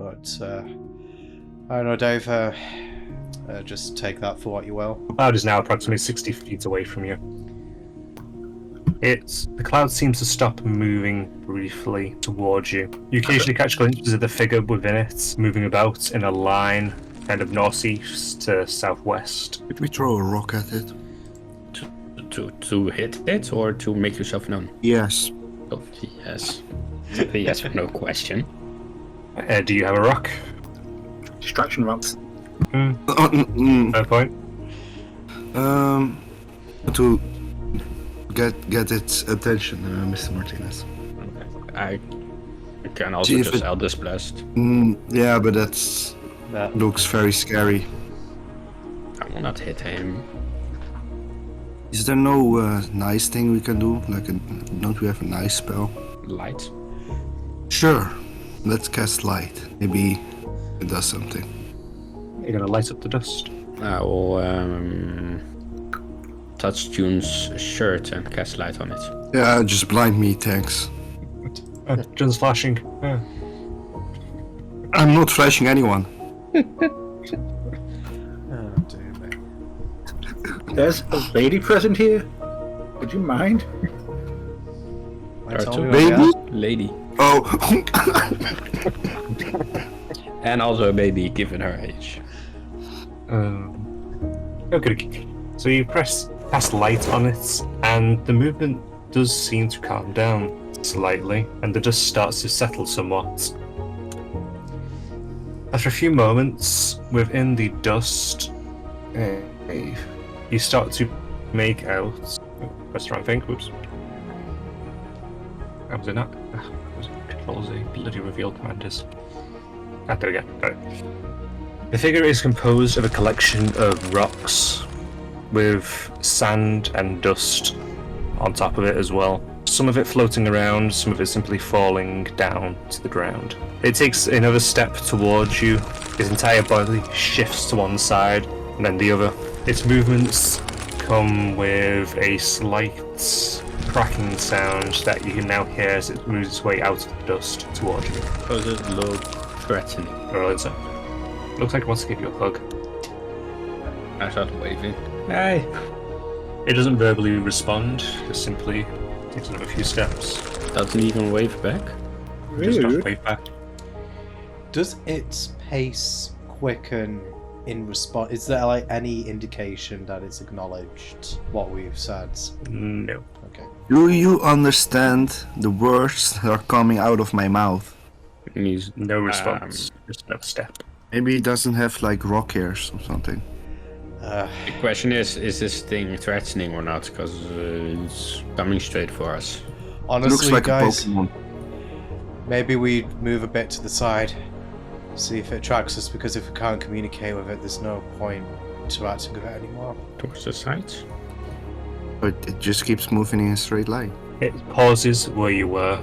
But I don't know, Dave. Just take that for what you will. The cloud is now approximately 60 feet away from you. The cloud seems to stop moving briefly towards you. You occasionally catch glimpses of the figure within it, moving about in a line, kind of northeast to southwest. Did we throw a rock at it? To hit it or to make yourself known? Yes. Oh, yes. Yes, no question. Do you have a rock? Distraction rocks. Fair point. To get its attention, Mr. Martinez. I can also just Eldest Blast. Yeah, but that looks very scary. I will not hit him. Is there no nice thing we can do? Don't we have a nice spell? Light? Sure. Let's cast light. Maybe it does something. You're gonna light up the dust. I will touch June's shirt and cast light on it. Yeah, just blind me, thanks. Jun's flashing. I'm not flashing anyone. Oh dear me. There's a lady present here. Would you mind? Baby? Lady. Oh. And also a baby given her age. Okay. So you cast light on it, and the movement does seem to calm down slightly, and the dust starts to settle somewhat. After a few moments, within the dust, you start to make out. Oh, press the wrong thing. Whoops. That was it not. Control Z. Bloody reveal commanders. There we go. Got it. The figure is composed of a collection of rocks with sand and dust on top of it as well. Some of it floating around, some of it simply falling down to the ground. It takes another step towards you. His entire body shifts to one side and then the other. Its movements come with a slight cracking sound that you can now hear as it moves its way out of the dust towards you. Does it look threatening? Or is it? Looks like it wants to give you a hug. I start waving. Hey! It doesn't verbally respond, just simply takes another few steps. Doesn't even wave back? Just not wave back. Does its pace quicken in response? Is there any indication that it's acknowledged what we've said? No. Okay. Do you understand the words that are coming out of my mouth? He's No response. Just another step. Maybe it doesn't have rock hairs or something. The question is this thing threatening or not? Because it's coming straight for us. Honestly, Looks like guys, a Pokemon. maybe we move a bit to the side, see if it tracks us, because if we can't communicate with it, there's no point interacting with it anymore. Towards the side? But it just keeps moving in a straight line. It pauses where you were.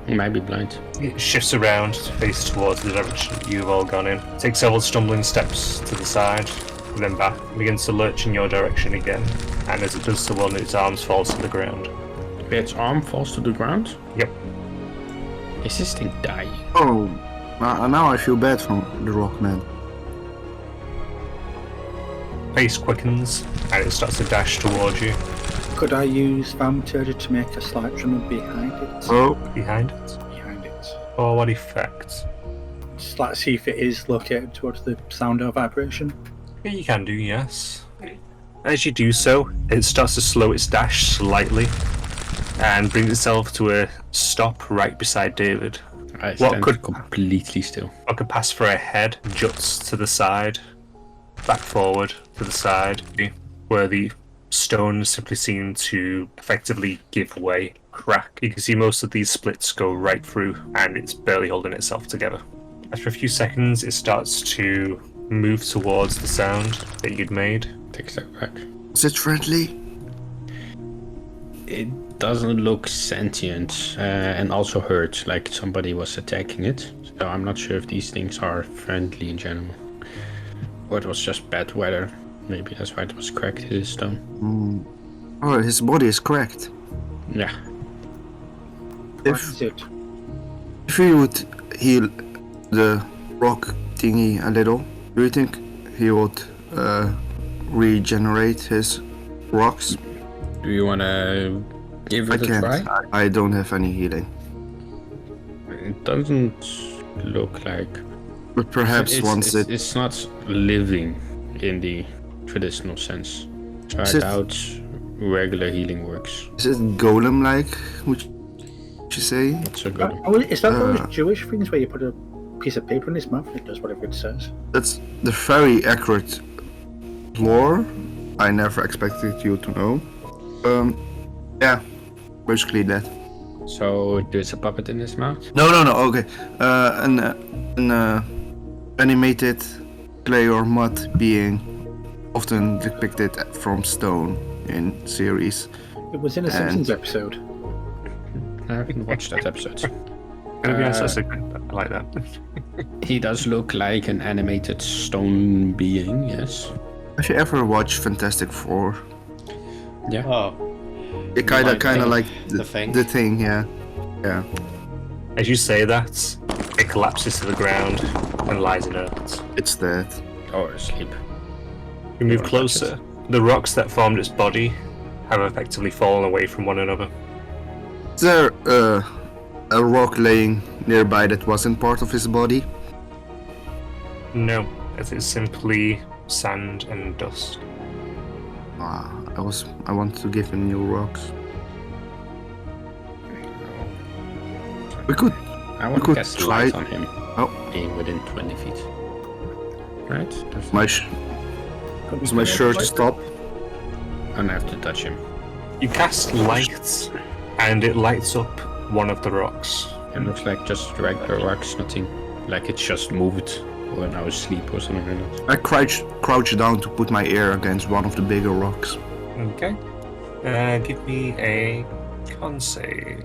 It might be blind. It shifts around to face towards the direction you've all gone in. Takes several stumbling steps to the side, and then back. Begins to lurch in your direction again. And as it does so, one of its arms falls to the ground. Its arm falls to the ground? Yep. Is this thing dying? Oh, now I feel bad for the rock man. Pace quickens, and it starts to dash towards you. Could I use Thaumaturgy to make a slight tremor behind it? Oh, Behind it. Behind it. For what effect? Just like see if it is located towards the sound or vibration. Yeah, you can do, yes. As you do so, it starts to slow its dash slightly and brings itself to a stop right beside David. I stand completely still. What could pass for a head juts to the side, back forward to the side, where the stones simply seem to effectively give way, crack. You can see most of these splits go right through, and it's barely holding itself together. After a few seconds, it starts to move towards the sound that you'd made. Take a step back. is it friendly? It doesn't look sentient and also hurt, like somebody was attacking it. So I'm not sure if these things are friendly in general. Or it was just bad weather. Maybe that's why it was cracked in the stone. Oh, his body is cracked. Yeah. What is it? If we would heal the rock thingy a little. Do you think he would regenerate his rocks? Do you wanna give I it a can't. try? I don't have any healing. It doesn't look like. But perhaps once it's not living in the traditional sense. So I Is it- doubt regular healing works. is it golem-like? Would you say? Not so good. Is that those Jewish things where you put a piece of paper in his mouth and it does whatever it says? That's the very accurate lore. I never expected you to know. Yeah, basically that. So there's a puppet in his mouth. No. Okay. An animated clay or mud being often depicted from stone in series. It was in a Simpsons episode. I haven't watched that episode. Gonna be honest, that's a good. I like that. He does look like an animated stone being, yes. Have you ever watched Fantastic Four? Yeah. Oh, It kind of like The Thing? The Thing, yeah. As you say that, it collapses to the ground and lies inert. It's that. Or asleep. You move wanna touch closer. The rocks that formed its body have effectively fallen away from one another. Is there a rock laying nearby that wasn't part of his body? No, it is simply sand and dust. I want to give him new rocks. We could. I want to could cast try- light on him. Oh. Being within 20 feet. Right? Does Does my shirt stop? I don't have to touch him. You cast light, and it lights up one of the rocks. It looks like just regular rocks, nothing like it's just moved when I was asleep or something like that. I crouch down to put my ear against one of the bigger rocks. Okay. Give me a con save.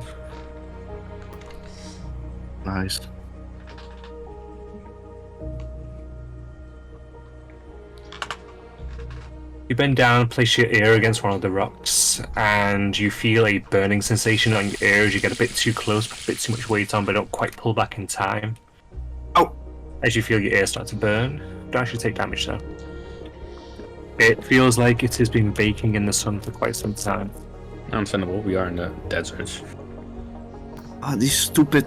Nice. You bend down, place your ear against one of the rocks, and you feel a burning sensation on your ear as you get a bit too close, put a bit too much weight on, but don't quite pull back in time. Oh! As you feel your ear start to burn, don't actually take damage though. It feels like it has been baking in the sun for quite some time. Understandable, we are in the desert. These stupid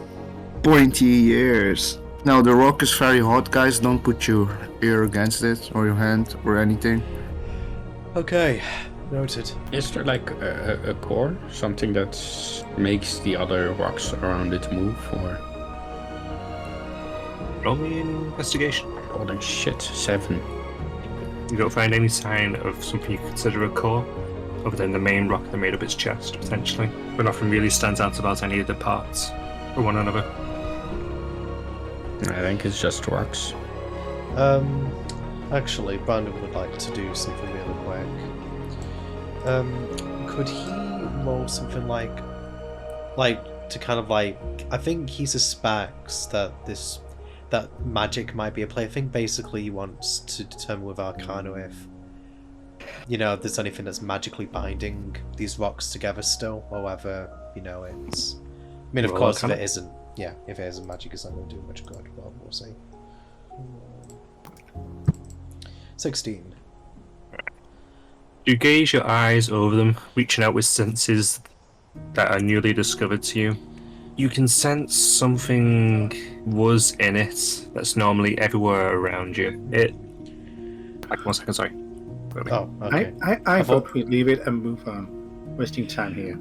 pointy ears. Now the rock is very hot, guys. Don't put your ear against it or your hand or anything. okay. Noted. Is there like a core? Something that makes the other rocks around it move? Or. Roll me an investigation. Holy shit, 7. You don't find any sign of something you consider a core, other than the main rock that made up its chest, potentially. But nothing really stands out about any of the parts or one another. I think it's just rocks. Actually, Brandon would like to do something really quick. Could he roll something like to kind of like? I think he suspects that that magic might be a play. I think basically he wants to determine with Arcana if if there's anything that's magically binding these rocks together still, or whether it's. I mean, of Roll course, if Arcana. it isn't, if it isn't magic, it's not going to do much good. But we'll see. 16. You gaze your eyes over them, reaching out with senses that are newly discovered to you. You can sense something was in it that's normally everywhere around you. One second, sorry. Wait. Oh, okay. I thought we'd leave it and move on. Wasting time here.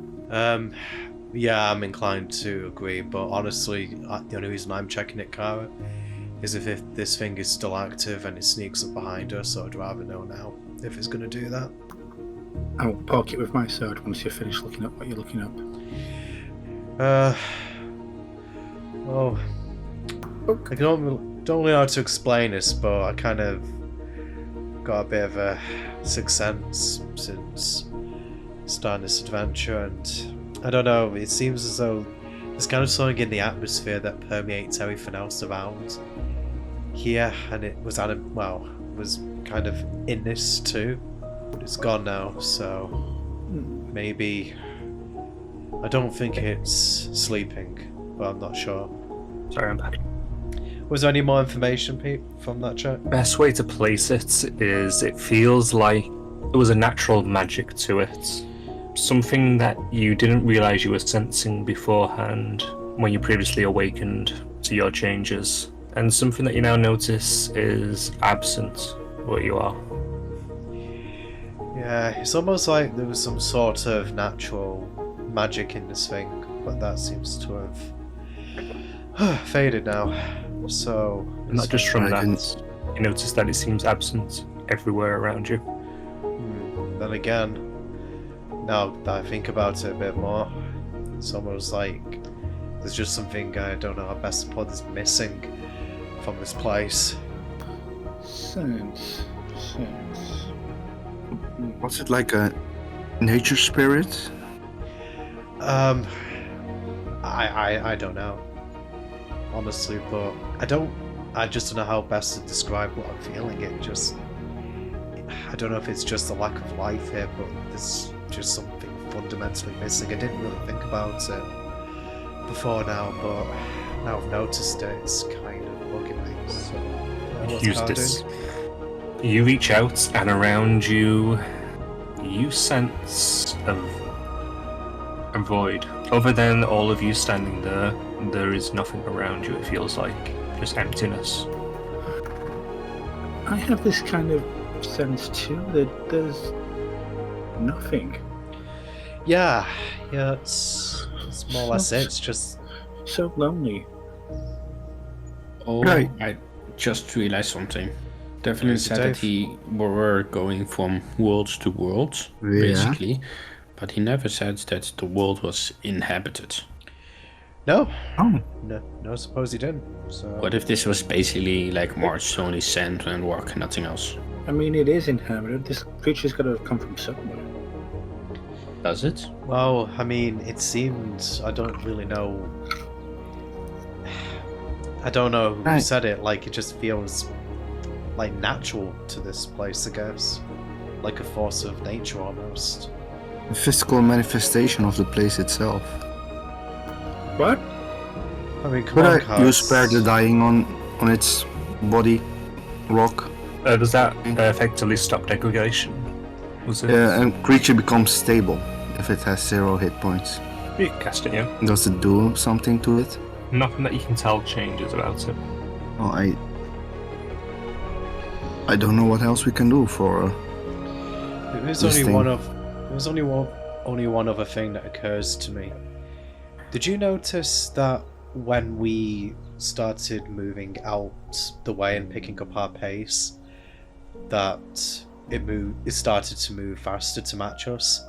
Yeah, I'm inclined to agree, but honestly, the only reason I'm checking it, Kara, is if this thing is still active and it sneaks up behind us, so I'd rather know now if it's going to do that. I'll poke it with my sword once you're finished looking up what you're looking up. I don't really know how to explain this, but I kind of got a bit of a sixth sense since starting this adventure, and I don't know, it seems as though there's kind of something in the atmosphere that permeates everything else around here, and it was was kind of in this too, but it's gone now, so maybe I don't think it's sleeping, but I'm not sure. Sorry, I'm back. Was there any more information, Pete, from that check? Best way to place it is it feels like there was a natural magic to it. Something that you didn't realize you were sensing beforehand when you previously awakened to your changes. And something that you now notice is absent where you are. Yeah, it's almost like there was some sort of natural magic in this thing, but that seems to have faded now. So, Not just from I that, can- you notice that it seems absent everywhere around you. then again, now that I think about it a bit more, it's almost like there's just something, I don't know how best to put this, missing from this place. Sense. Was it like a nature spirit? I don't know, honestly, but I just don't know how best to describe what I'm feeling. I don't know if it's just a lack of life here, but there's just something fundamentally missing. I didn't really think about it before now, but now I've noticed it, it's kind of bugging me. So, what's Use Carl this. doing? You reach out, and around you, you sense a void. Other than all of you standing there is nothing around you. It feels like just emptiness. I have this kind of sense too that there's nothing. Yeah, it's more or less it. It's just So lonely. Oh, Right. I just realized something. Definitely Is it said that Dave? he were going from worlds to worlds, Yeah. basically. But he never said that the world was inhabited. no, Oh, no. Suppose he didn't. So What if this was basically like Mars, only sand and rock, nothing else? I mean, it is inhabited. This creature's got to have come from somewhere. Does it? well, I mean, it seemed. I don't really know. I don't know who Right. said it. Like, it just feels like natural to this place, I guess. Like a force of nature almost. the physical manifestation of the place itself. What? I mean, come Could on, you Cards. spare the dying on its body, rock? Does that effectively stop degradation? Was it? Yeah, and creature becomes stable if it has 0 hit points. You can cast it, yeah. Does it do something to it? Nothing that you can tell changes about it. Oh, I don't know what else we can do for. There's this only thing. one of. There's only one other thing that occurs to me. Did you notice that when we started moving out the way and picking up our pace, that it started to move faster to match us?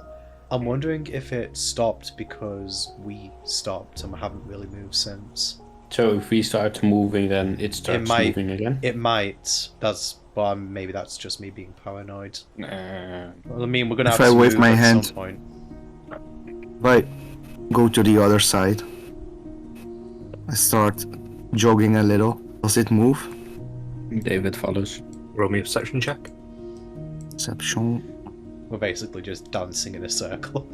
I'm wondering if it stopped because we stopped and haven't really moved since. So if we start moving, then it starts might- moving again? It might. But maybe that's just me being paranoid. Well, I mean, we're gonna If have I to wave move my at hand- some point. Right, go to the other side. I start jogging a little. Does it move? David follows. Roll me a perception check. Perception. We're basically just dancing in a circle.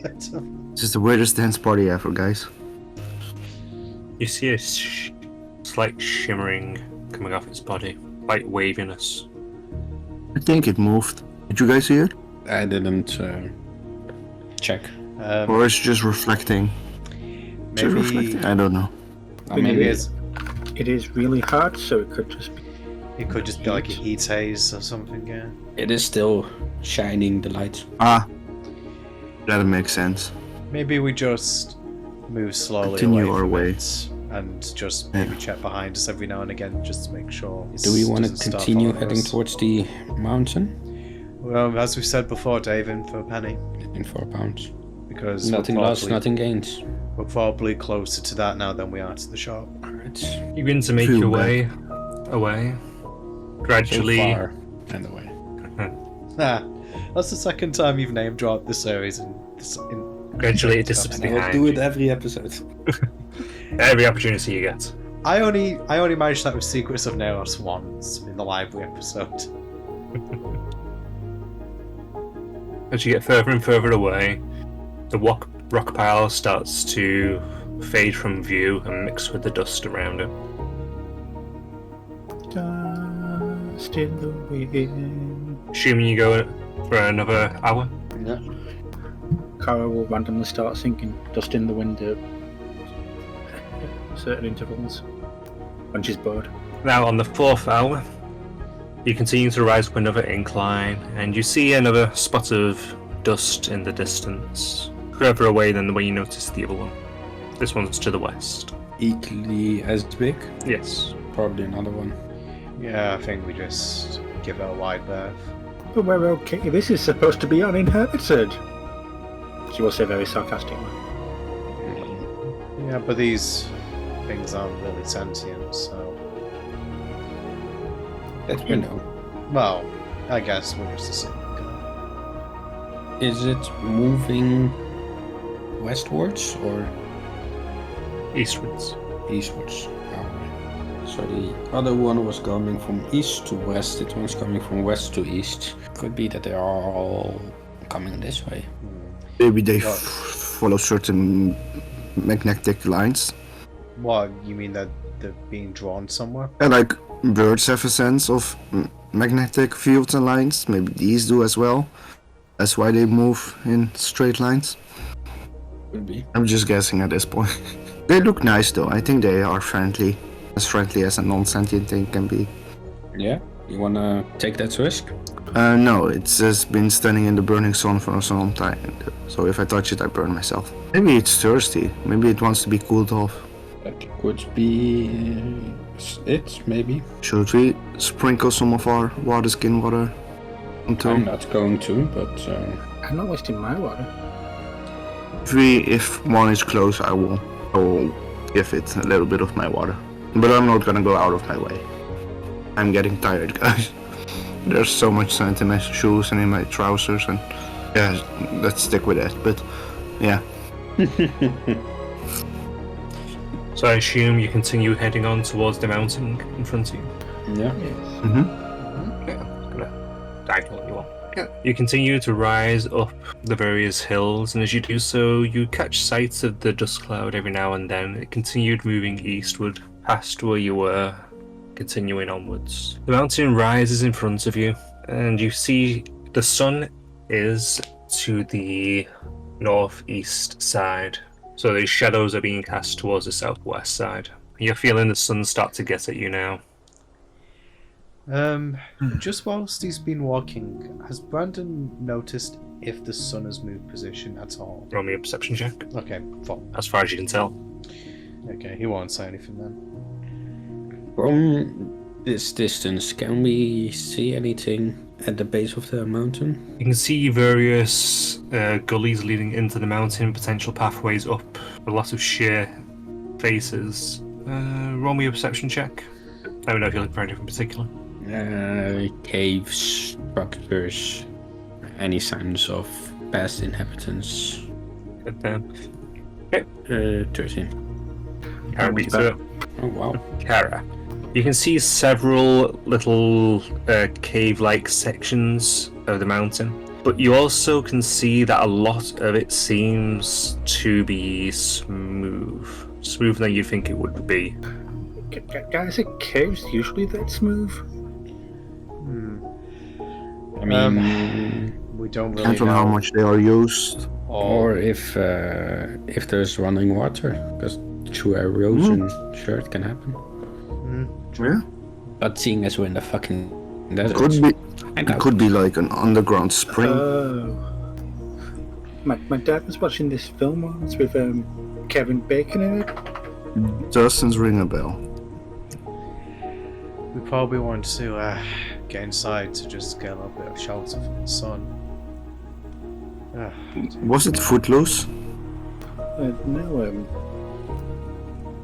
This is the weirdest dance party ever, guys. You see a slight shimmering coming off its body, light waviness. I think it moved. Did you guys see it? I didn't check. Or is it just reflecting? Is it maybe reflecting? I don't know. maybe It is really hot, so it could just be. it could just be like a heat haze or something. Yeah. It is still shining the light. Ah, that makes sense. Maybe we just move slowly Continue away our from way. it and just maybe Yeah. check behind us every now and again just to make sure. Do we want to doesn't start continue following heading us. towards the mountain? Well, as we said before, Dave, in for a penny, In 4 pounds. because Nothing we're lost, probably, nothing gained. we're probably closer to that now than we are to the shop. Alright. You begin to make Feel your bad. way away. Gradually, So far, and away. Ah, that's the second time you've name dropped the series in gradually it dissipates And I will behind do you. it every episode. Every opportunity you get. I only managed that with Secrets of Neos once in the library episode. As you get further and further away, the rock pile starts to fade from view and mix with the dust around it. Dust in the wind. Assuming you go for another hour. Yeah. Kara will randomly start singing Dust in the Wind at certain intervals when she's bored. Now, on the 4th hour, you continue to rise up another incline, and you see another spot of dust in the distance, further away than the way you noticed the other one. This one's to the west. Equally as big. Yes. Probably another one. Yeah, I think we just give it a wide berth. But we're okay. This is supposed to be uninhabited. She will say very sarcastically. Yeah, but these things aren't really sentient, so... That we know. Well, I guess we're just assuming. Is it moving westwards or Eastwards. eastwards? Alright. So the other one was coming from east to west, this one's coming from west to east. Could be that they are all coming this way. Maybe they follow certain magnetic lines. What, you mean that they're being drawn somewhere? And like birds have a sense of magnetic fields and lines. Maybe these do as well. That's why they move in straight lines. Could be. I'm just guessing at this point. They look nice though. I think they are friendly as a non-sentient thing can be. Yeah? You wanna take that risk? No, it's just been standing in the burning sun for so long time. So if I touch it, I burn myself. Maybe it's thirsty. Maybe it wants to be cooled off. That could be it, maybe. Should we sprinkle some of our skin water onto I'm not going to, but I'm not wasting my water. If one is close, I will give it a little bit of my water. But I'm not gonna go out of my way. I'm getting tired, guys. There's so much sand in my shoes and in my trousers, and yeah, let's stick with that. But yeah, So I assume you continue heading on towards the mountain in front of you. yeah. Okay, I'm gonna diagonal you on. You continue to rise up the various hills, and as you do so, you catch sight of the dust cloud every now and then. It continued moving eastward, past where you were, continuing onwards. The mountain rises in front of you, and you see the sun is to the northeast side. So the shadows are being cast towards the southwest side. You're feeling the sun start to get at you now. Just whilst he's been walking, has Brandon noticed if the sun has moved position at all? Roll me a perception check, Okay, fine. as far as you can tell. Okay, he won't say anything then. From this distance, can we see anything at the base of the mountain? You can see various gullies leading into the mountain, potential pathways up, a lot of sheer faces. Roll me a perception check. I don't know if you're looking for anything in particular. Caves, structures, any signs of past inhabitants. Good then. 13. Kara beats it. Oh wow. Kara. You can see several little cave-like sections of the mountain, but you also can see that a lot of it seems to be smoother than you think it would be. Guys, are caves usually that smooth? I mean, We don't really depends on know. how much they are used. or if there's running water, because through erosion, sure it can happen. Yeah, But seeing as we're in the fucking desert, it could be like an underground spring. Oh. My dad was watching this film once with Kevin Bacon in it. Doesn't ring a bell. We probably want to get inside to just get a little bit of shelter from the sun. Was it Footloose? No,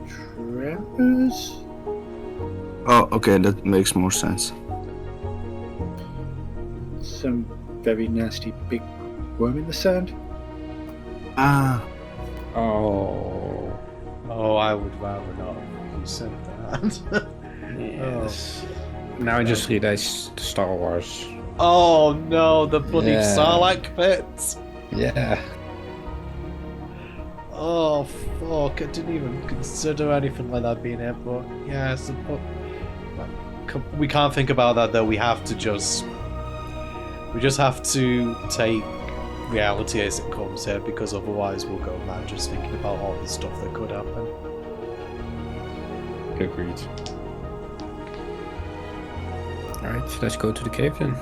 Trappers? Oh, okay, that makes more sense. Some very nasty big worm in the sand. Ah, Oh, I would rather not have you said that. yes. Now I just realized Star Wars. Oh no, the bloody Yeah. Sarlacc pits! Yeah. Oh fuck, I didn't even consider anything like that being here, but yeah, I suppose. Well, we can't think about that though. We just have to take reality as it comes here, because otherwise we'll go mad just thinking about all the stuff that could happen. Agreed. Alright, let's go to the cave then.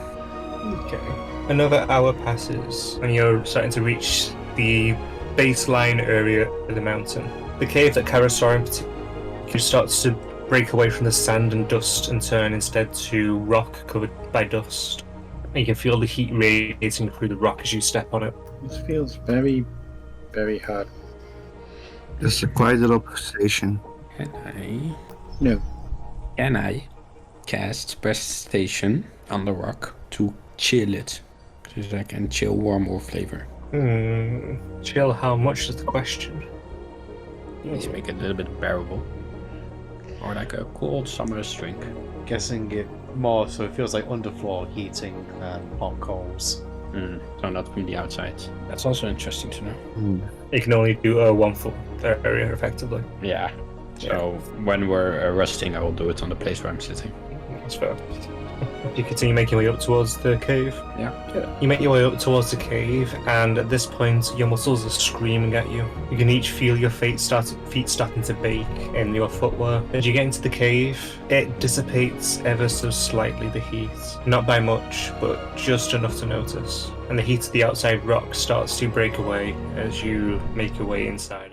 Okay. Another hour passes, and you're starting to reach the baseline area of the mountain. The cave that Kara saw in particular starts to break away from the sand and dust and turn instead to rock covered by dust. And you can feel the heat radiating through the rock as you step on it. This feels very, very hard. It's a quiet little station. No. Can I cast Prestation on the rock to chill it? So that I can chill warm or flavor. Chill, how much is the question? Let's make it a little bit bearable. Or like a cold summer's drink. Guessing it more so it feels like underfloor heating than hot coals. So not from the outside. That's also interesting to know. You can only do a 1 foot area effectively. Yeah. So when we're resting, I will do it on the place where I'm sitting. That's fair. You continue making your way up towards the cave. Yeah. You make your way up towards the cave, and at this point, your muscles are screaming at you. You can each feel your feet starting to bake in your footwear. As you get into the cave, it dissipates ever so slightly the heat. Not by much, but just enough to notice. And the heat of the outside rock starts to break away as you make your way inside.